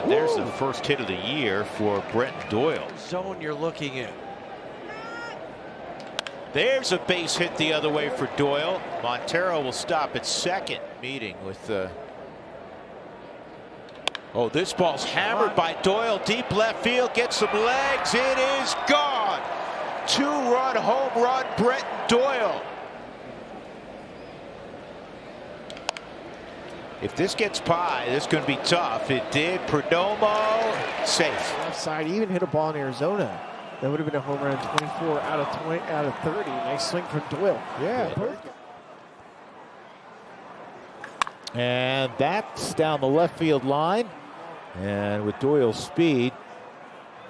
And there's the first hit of the year for Brenton Doyle. Zone you're looking at. There's a base hit the other way for Doyle. Montero will stop at second, meeting with oh, this ball's hammered by Doyle, deep left field, gets some legs, it is gone. 2-run home run, Brenton Doyle. If this gets by, this is going to be tough. It did. Perdomo, safe. Left side, even hit a ball in Arizona. That would have been a home run. 24 out of 30. Nice swing from Doyle. Yeah. And that's down the left field line. And with Doyle's speed,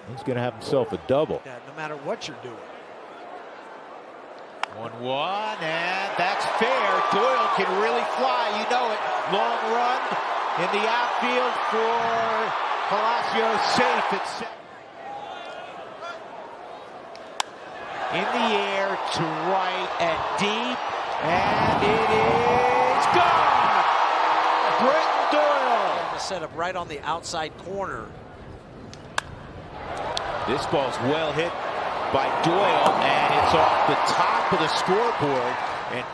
he's going to have himself a double. Yeah, no matter what you're doing. 1-1, and that's fair. Doyle can really fly, you know it. Long run in the outfield for Palacios, safe at second. In the air to right and deep, and it is gone! Brenton Doyle! The setup right on the outside corner. This ball's well hit by Doyle, and it's off the top of the scoreboard. And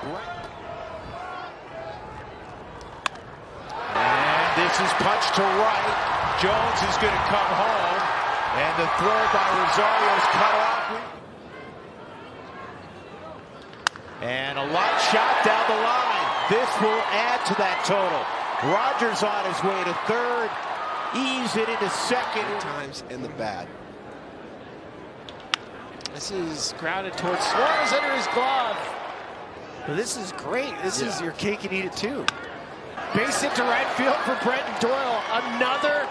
this is punched to right. Jones is going to come home, and the throw by Rosario is cut off. And a line shot down the line. This will add to that total. Rogers on his way to third. Ease it into second. Times in the bat. This is grounded towards Suarez under his glove. But this is great. This is your cake and eat it too. Base hit to right field for Brenton Doyle. Another.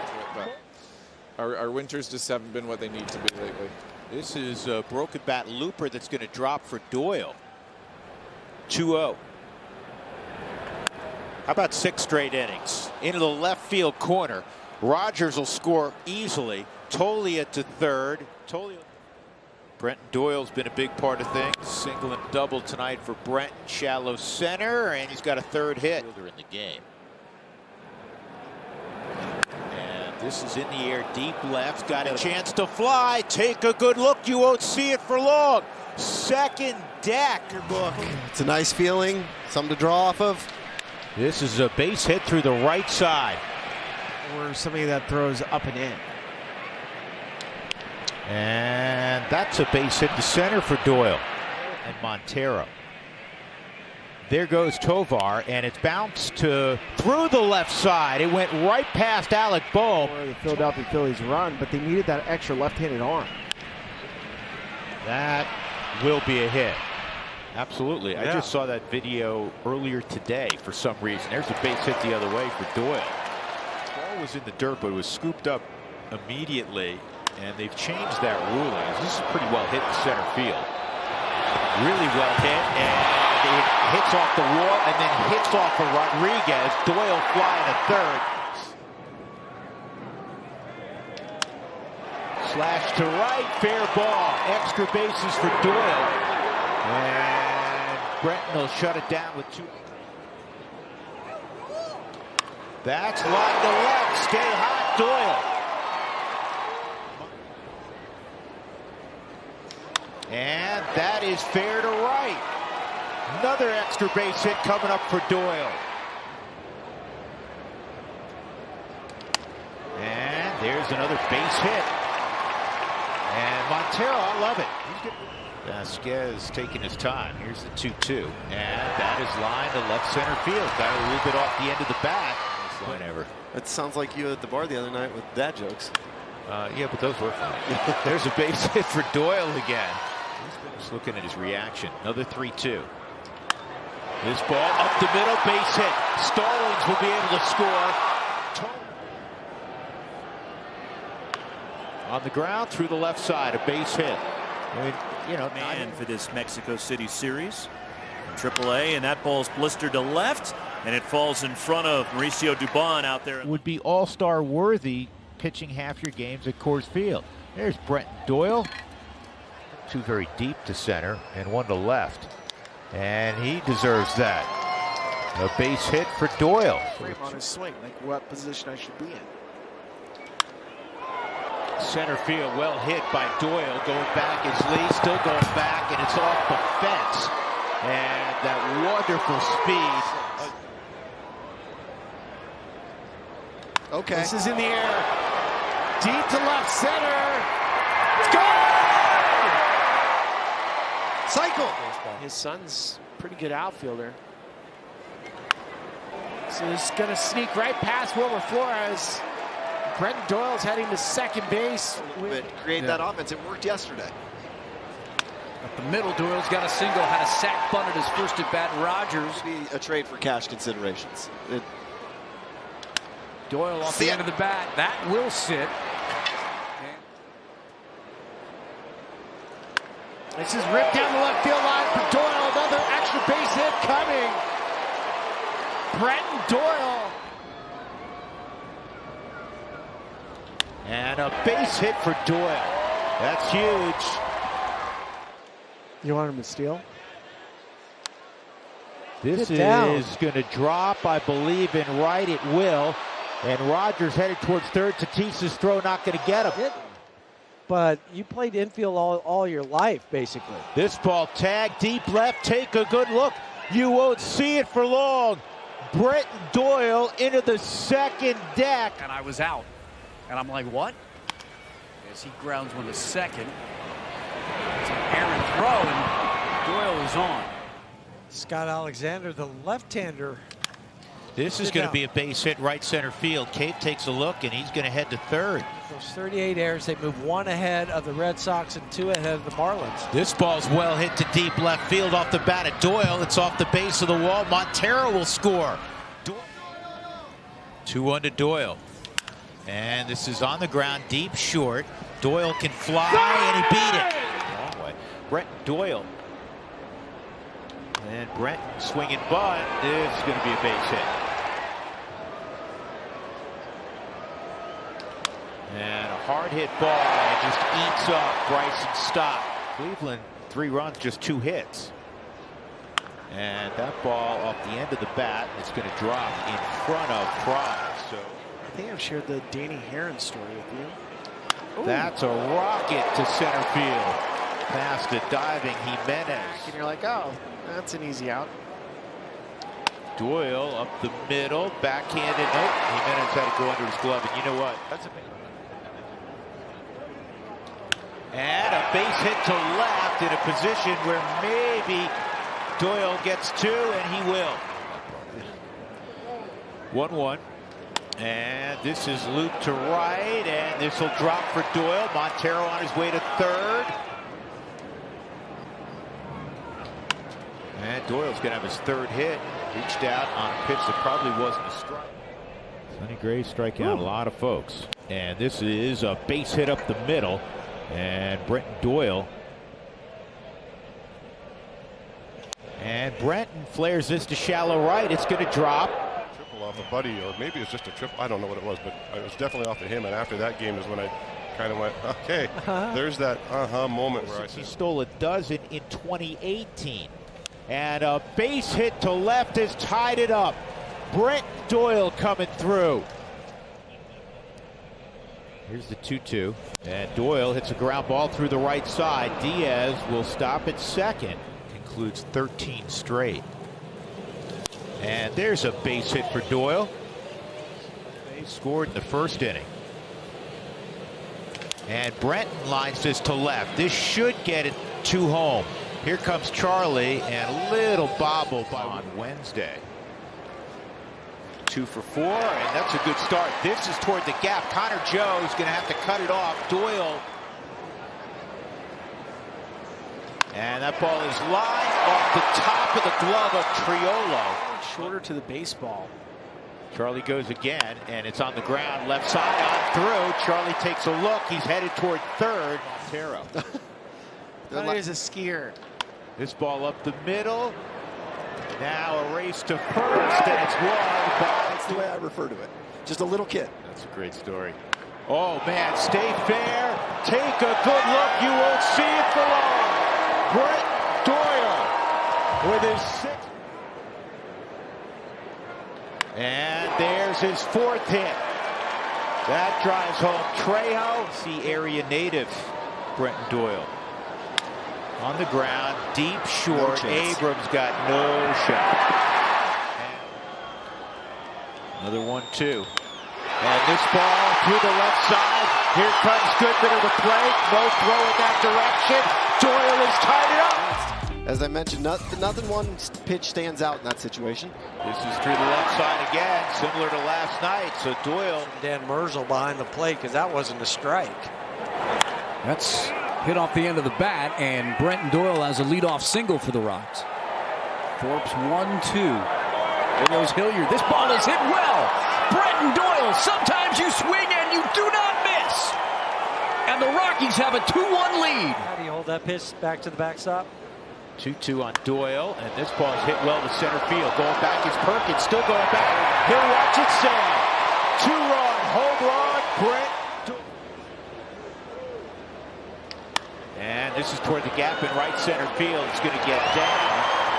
Our winters just haven't been what they need to be lately. This is a broken bat looper that's going to drop for Doyle. 2-0. How about 6 straight innings? Into the left field corner. Rogers will score easily. Tolia to third. Brenton Doyle's been a big part of things. Single and double tonight for Brenton. Shallow center, and he's got a third hit in the game. And this is in the air, deep left. Got a chance to fly. Take a good look. You won't see it for long. Second deck. Your book. It's a nice feeling. Something to draw off of. This is a base hit through the right side. Or somebody that throws up and in. And that's a base hit to center for Doyle and Montero. There goes Tovar, and it's bounced through the left side. It went right past Alec Bohm. The Philadelphia Phillies run, but they needed that extra left-handed arm. That will be a hit. Absolutely. Yeah. I just saw that video earlier today for some reason. There's a base hit the other way for Doyle. The ball was in the dirt, but it was scooped up immediately, and they've changed that ruling. This is pretty well hit in center field. Really well hit, and it hits off the wall and then hits off of Rodriguez. Doyle flying to third. Slash to right, fair ball. Extra bases for Doyle. And Brenton will shut it down with 2. That's line to left. Stay hot, Doyle. And that is fair to right. Another extra base hit coming up for Doyle. And there's another base hit. And Montero, I love it. Vasquez taking his time. Here's the 2-2. And that is line to left center field. Got a little bit off the end of the bat. Whenever. It sounds like you at the bar the other night with dad jokes. Yeah, but those were fun. There's a base hit for Doyle again. Just looking at his reaction. Another 3-2. This ball up the middle, base hit. Stallings will be able to score. On the ground through the left side, a base hit. I mean, you know, man for this Mexico City series from AAA, and that ball's blistered to left, and it falls in front of Mauricio Dubon out there. Would be all-star worthy pitching half your games at Coors Field. There's Brenton Doyle. 2 very deep to center and 1 to left. And he deserves that. A base hit for Doyle. Frame on his swing, like what position I should be in. Center field, well hit by Doyle. Going back is Lee, still going back, and it's off the fence. And that wonderful speed. Okay. This is in the air. Deep to left center. It's gone! Cycle. His son's a pretty good outfielder. So he's going to sneak right past Wilmer Flores. Brenton Doyle's heading to second base. Create that offense. It worked yesterday. Up the middle, Doyle's got a single, had a sac bunt at his first at bat. Rogers. Be a trade for cash considerations. Doyle off the end of the bat. That will sit. This is ripped down the left field line for Doyle. Another extra base hit coming. Brenton Doyle. And a base hit for Doyle. That's huge. You want him to steal? This is going to drop, I believe, in right. It will. And Rogers headed towards third. Tatis's throw not going to get him. But you played infield all your life, basically. This ball tagged deep left. Take a good look. You won't see it for long. Brenton Doyle into the second deck. And I was out. And I'm like, what? As he grounds one to second. It's an errant throw, and Doyle is on. Scott Alexander, the left-hander. This is going to be a base hit right center field. Cave takes a look, and he's going to head to third. Those 38 errors, they move one ahead of the Red Sox and two ahead of the Marlins. This ball's well hit to deep left field off the bat of Doyle. It's off the base of the wall. Montero will score. 2-1 to Doyle. And this is on the ground, deep short. Doyle can fly, and he beat it. Long way. Brenton Doyle. And Brenton swinging bunt. This is going to be a base hit. And a hard hit ball, and it just eats up Bryson Stott. Cleveland, 3 runs, just 2 hits. And that ball off the end of the bat is going to drop in front of Fry. So I think I've shared the Danny Herron story with you. Ooh. That's a rocket to center field. Past the diving Jimenez. And you're like, oh, that's an easy out. Doyle up the middle, backhanded. Nope, Jimenez had to go under his glove. And you know what? That's a and a base hit to left in a position where maybe Doyle gets 2, and he will. 1-1. And this is looped to right, and this will drop for Doyle. Montero on his way to third. And Doyle's going to have his 3rd hit. Reached out on a pitch that probably wasn't a strike. Sonny Gray striking out a lot of folks. And this is a base hit up the middle. And Brenton Doyle. And Brenton flares this to shallow right. It's going to drop. Triple off of Buddy, or maybe it's just a triple. I don't know what it was, but it was definitely off of him. And after that game is when I kind of went, okay, there's that moment where I said. He stole a dozen in 2018. And a base hit to left has tied it up. Brenton Doyle coming through. Here's the 2-2. And Doyle hits a ground ball through the right side. Diaz will stop at second. Includes 13 straight. And there's a base hit for Doyle. They scored in the 1st inning. And Brenton lines this to left. This should get it to home. Here comes Charlie, and a little bobble on Wednesday. 2 for 4, and that's a good start. This is toward the gap. Connor Joe's going to have to cut it off. Doyle. And that ball is lined off the top of the glove of Triolo. Shorter to the baseball. Charlie goes again, and it's on the ground. Left side on through. Charlie takes a look. He's headed toward third. Montero. There's a skier. This ball up the middle. Now a race to first, and it's won by. That's the way I refer to it. Just a little kid. That's a great story. Oh, man, stay fair. Take a good look. You won't see it for long. Brenton Doyle with his 6th. And there's his 4th hit. That drives home Trejo. See area native Brenton Doyle. On the ground, deep short. Abrams got no shot. Another 1-2. And this ball through the left side. Here comes Goodman to the plate. No throw in that direction. Doyle is tied it up. As I mentioned, nothing one pitch stands out in that situation. This is through the left side again, similar to last night. So Doyle. Dan Merzel behind the plate because that wasn't a strike. That's hit off the end of the bat, and Brenton Doyle has a leadoff single for the Rocks. Forbes 1-2. There goes Hilliard. This ball is hit well. Brenton Doyle, sometimes you swing and you do not miss. And the Rockies have a 2-1 lead. How do you hold that pitch back to the backstop? 2-2 on Doyle, and this ball is hit well to center field. Going back is Perkins, still going back. He'll watch it sail. 2-run home run, Brent. And this is toward the gap in right center field. It's going to get down.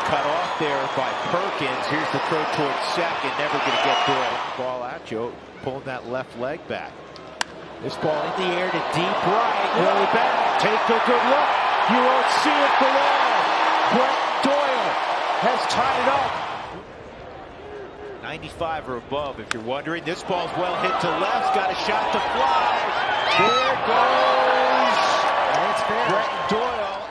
Cut off there by Perkins. Here's the throw towards second. Never going to get Doyle. Ball at you, pulling that left leg back. This ball in the air to deep right. Way back. Take a good look. You won't see it for long. Brent Doyle has tied it up. 95 or above, if you're wondering. This ball's well hit to left. Got a shot to fly. There goes Brent Doyle.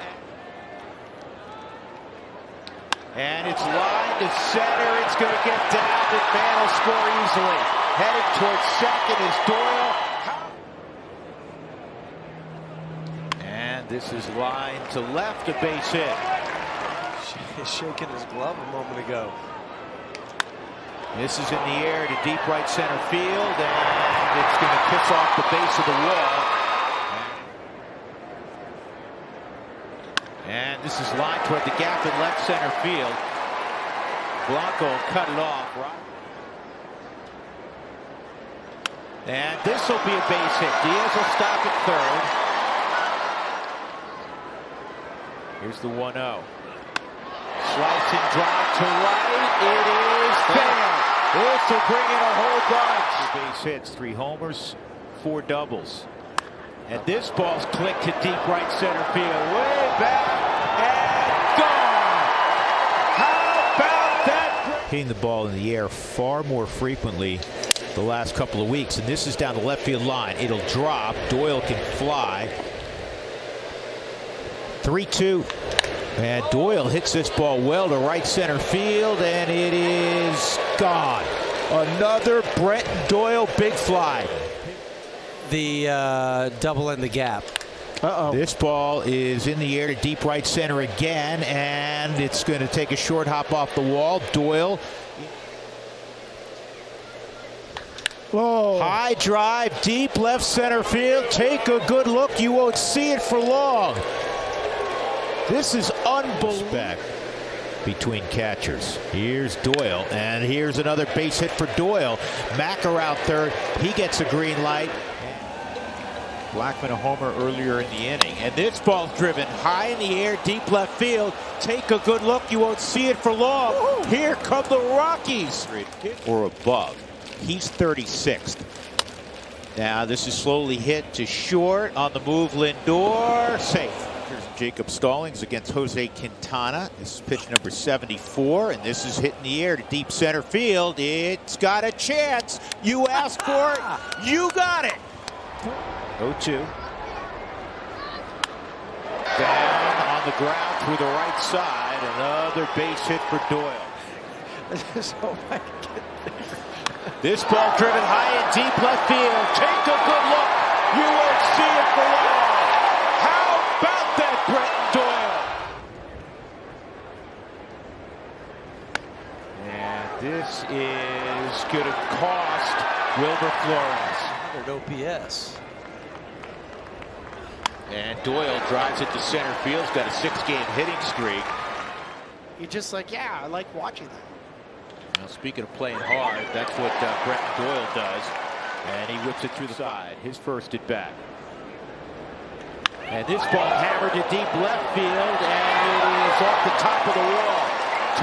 And it's lined to center. It's going to get down. McMahon will score easily. Headed towards second is Doyle. And this is lined to left, a base hit. He's shaking his glove a moment ago. This is in the air to deep right center field, and it's going to kiss off the base of the wall. And this is lined toward the gap in left center field. Blanco cut it off. And this will be a base hit. Diaz will stop at third. Here's the 1-0. Slice and drive to right. It is fair. This will bring in a whole bunch. Base hits, 3 homers, 4 doubles. And this ball's clicked to deep right center field. Way back and gone. How about that? Hitting the ball in the air far more frequently the last couple of weeks. And this is down the left field line. It'll drop. Doyle can fly. 3-2. And Doyle hits this ball well to right center field, and it is gone. Another Brenton Doyle big fly. The double in the gap. This ball is in the air to deep right center again, and it's going to take a short hop off the wall. Doyle. High drive, deep left center field. Take a good look. You won't see it for long. This is unbelievable between catchers. Here's Doyle, and here's another base hit for Doyle. Macker out third. He gets a green light. Blackman a homer earlier in the inning. And this ball's driven high in the air, deep left field. Take a good look. You won't see it for long. Woo! Here come the Rockies. Or above. He's 36th. Now this is slowly hit to short. On the move, Lindor. Safe. Here's Jacob Stallings against Jose Quintana. This is pitch number 74, and this is hit in the air to deep center field. It's got a chance. You asked for it. You got it. 0-2. Down on the ground through the right side. Another base hit for Doyle. This ball driven high and deep left field. Take a good look. You won't see it for long. How about that, Brenton Doyle? And this is going to cost Wilmer Flores. OPS. And Doyle drives it to center field. He's got a 6-game hitting streak. You're just like, yeah, I like watching that. Now, speaking of playing hard, that's what Brenton Doyle does. And he whips it through the side. His first at bat. And this ball hammered to deep left field, and it is off the top of the wall.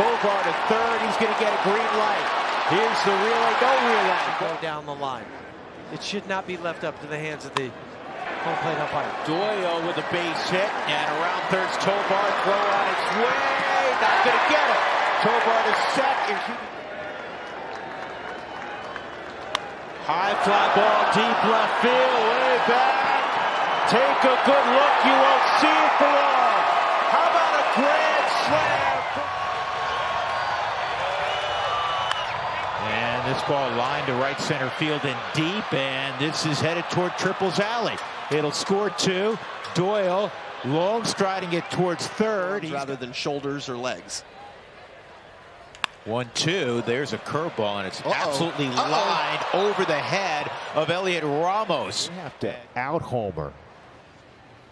Tovar to third. He's going to get a green light. Here's the relay, no relay. Go down the line. It should not be left up to the hands of the home plate umpire. Doyle with a base hit, and around third's Tovar, throw on its way, not going to get it. Tovar to second. High fly ball, deep left field, way back. Take a good look, you won't see it for long. How about a grand slam? And this ball lined to right center field and deep, and this is headed toward Triple's alley. It'll score 2. Doyle long striding it towards third. Rather than shoulders or legs. 1-2. There's a curveball, and it's absolutely lined over the head of Elliot Ramos. You have to out-homer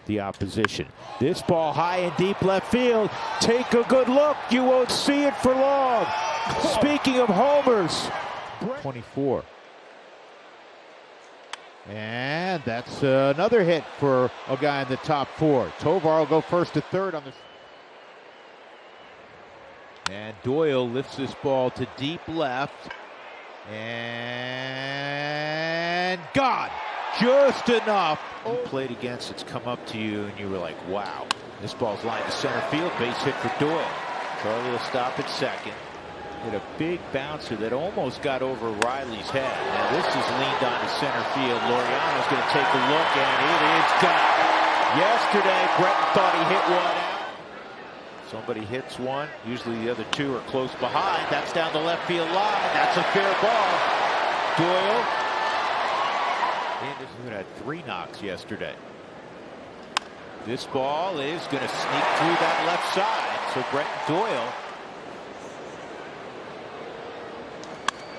the opposition. This ball high and deep left field. Take a good look. You won't see it for long. Speaking of homers, 24. And that's another hit for a guy in the top 4. Tovar will go first to third on the. And Doyle lifts this ball to deep left. And gone. Just enough. You played against, it's come up to you, and you were like, wow. This ball's lined to center field. Base hit for Doyle. Charlie will stop at second. Hit a big bouncer that almost got over Riley's head. Now this is leaned on to center field. Laureano's going to take a look, and it is gone. Yesterday, Breton thought he hit one out. Somebody hits one. Usually the other 2 are close behind. That's down the left field line. That's a fair ball. Doyle. Anderson had 3 knocks yesterday. This ball is going to sneak through that left side. So Breton Doyle.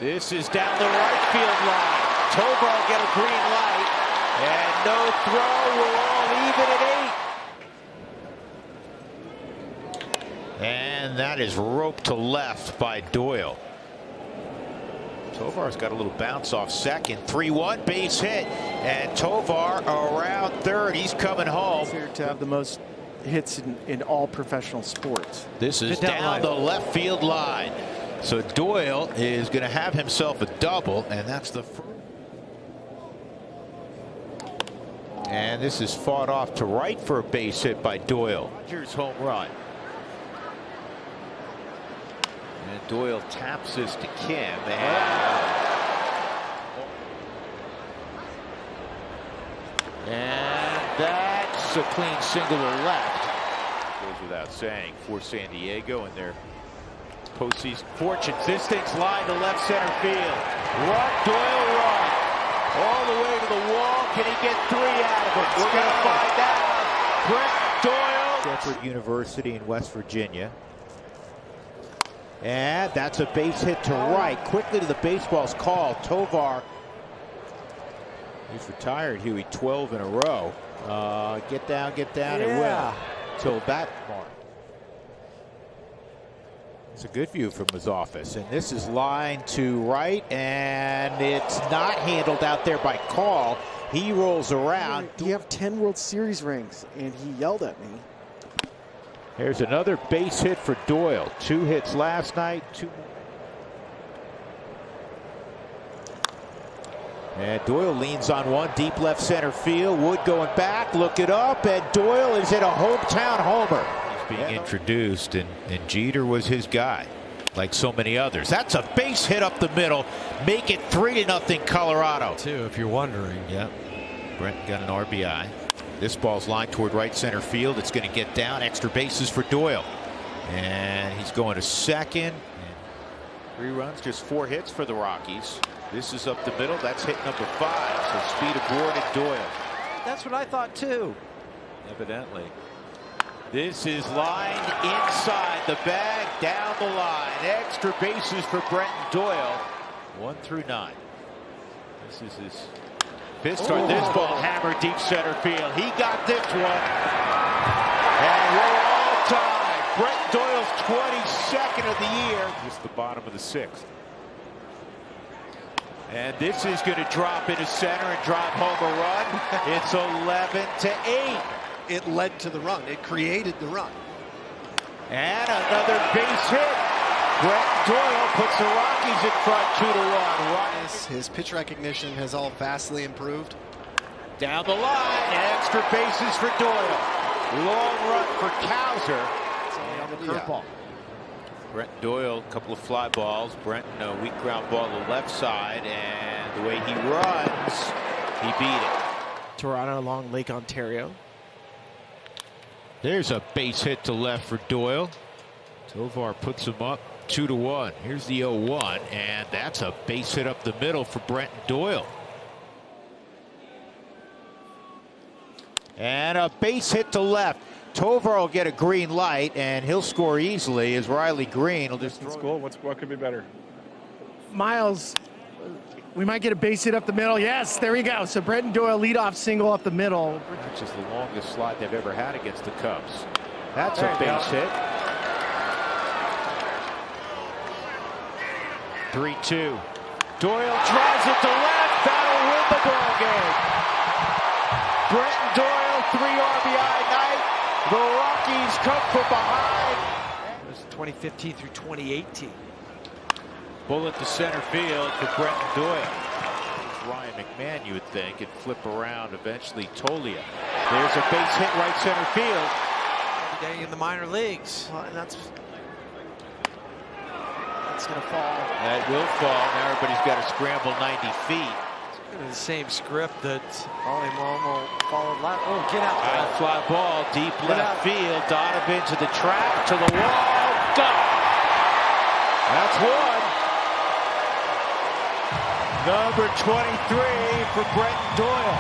This is down the right field line. Tovar will get a green light. And no throw. We're all even at 8. And that is roped to left by Doyle. Tovar's got a little bounce off second. 3-1 base hit. And Tovar around third. He's coming home. Here to have the most hits in all professional sports. This is down the left field line. So Doyle is going to have himself a double, and that's the first. And this is fought off to right for a base hit by Doyle. Here's home run. And Doyle taps this to Kim. And that's a clean single to left. Goes without saying for San Diego and their postseason fortunes. This thing's lined to left center field. Run, Doyle, run. All the way to the wall. Can he get 3 out of it? We're going to find out. Brett Doyle. Shepherd University in West Virginia. And that's a base hit to right. Quickly to the baseball's call. Tovar. He's retired, Huey, 12 in a row. Get down, it will. Till that mark. It's a good view from his office, and this is lined to right, and it's not handled out there by Call. He rolls around. You have 10 World Series rings, and he yelled at me. Here's another base hit for Doyle. 2 hits last night, 2 more. And Doyle leans on one, deep left center field. Wood going back, look it up, and Doyle is in a hometown homer. Being introduced, and Jeter was his guy, like so many others. That's a base hit up the middle. Make it 3-0 Colorado. 2, if you're wondering. Yeah, Brent got an RBI. This ball's lined toward right center field. It's going to get down. Extra bases for Doyle. And he's going to second. And 3 runs, just 4 hits for the Rockies. This is up the middle. That's hit number 5. So speed aboard at Doyle. That's what I thought too. Evidently. This is lined inside the bag, down the line. Extra bases for Brenton Doyle. 1 through 9. This is his 5th start. This ball hammered deep center field. He got this one. And we're all tied. Brenton Doyle's 22nd of the year. Just the bottom of the 6th. And this is going to drop into center and drive home a run. It's 11-8. It led to the run. It created the run. And another base hit. Brett Doyle puts the Rockies in front 2-1. His pitch recognition has all vastly improved. Down the line, extra bases for Doyle. Long run for Cowser. On the curveball. Brent Doyle, a couple of fly balls. Brenton, a weak ground ball to the left side, and the way he runs, he beat it. Toronto along Lake Ontario. There's a base hit to left for Doyle. Tovar puts him up 2-1. Here's the 0-1, and that's a base hit up the middle for Brenton Doyle. And a base hit to left. Tovar will get a green light, and he'll score easily as Riley Green will just throw. What could be better? Miles, we might get a base hit up the middle. Yes, there we go. So Brenton Doyle leadoff single up the middle. Which is the longest slide they've ever had against the Cubs. That's a base hit. 3-2. Doyle drives it to left. That'll win the ball game. Brenton Doyle, 3 RBI night. The Rockies come from behind. It was 2015 through 2018. Bullet to center field for Brenton Doyle. Ryan McMahon, you would think, and flip around eventually. Tolia. There's a base hit right center field. Every day in the minor leagues. And that's going to fall. That will fall. Now everybody's got to scramble 90 feet. The same script that Ollie Momo followed last. Oh, get out. High fly ball, deep left field. Donovan to the track, to the wall. Gone. That's one. Number 23 for Brenton Doyle.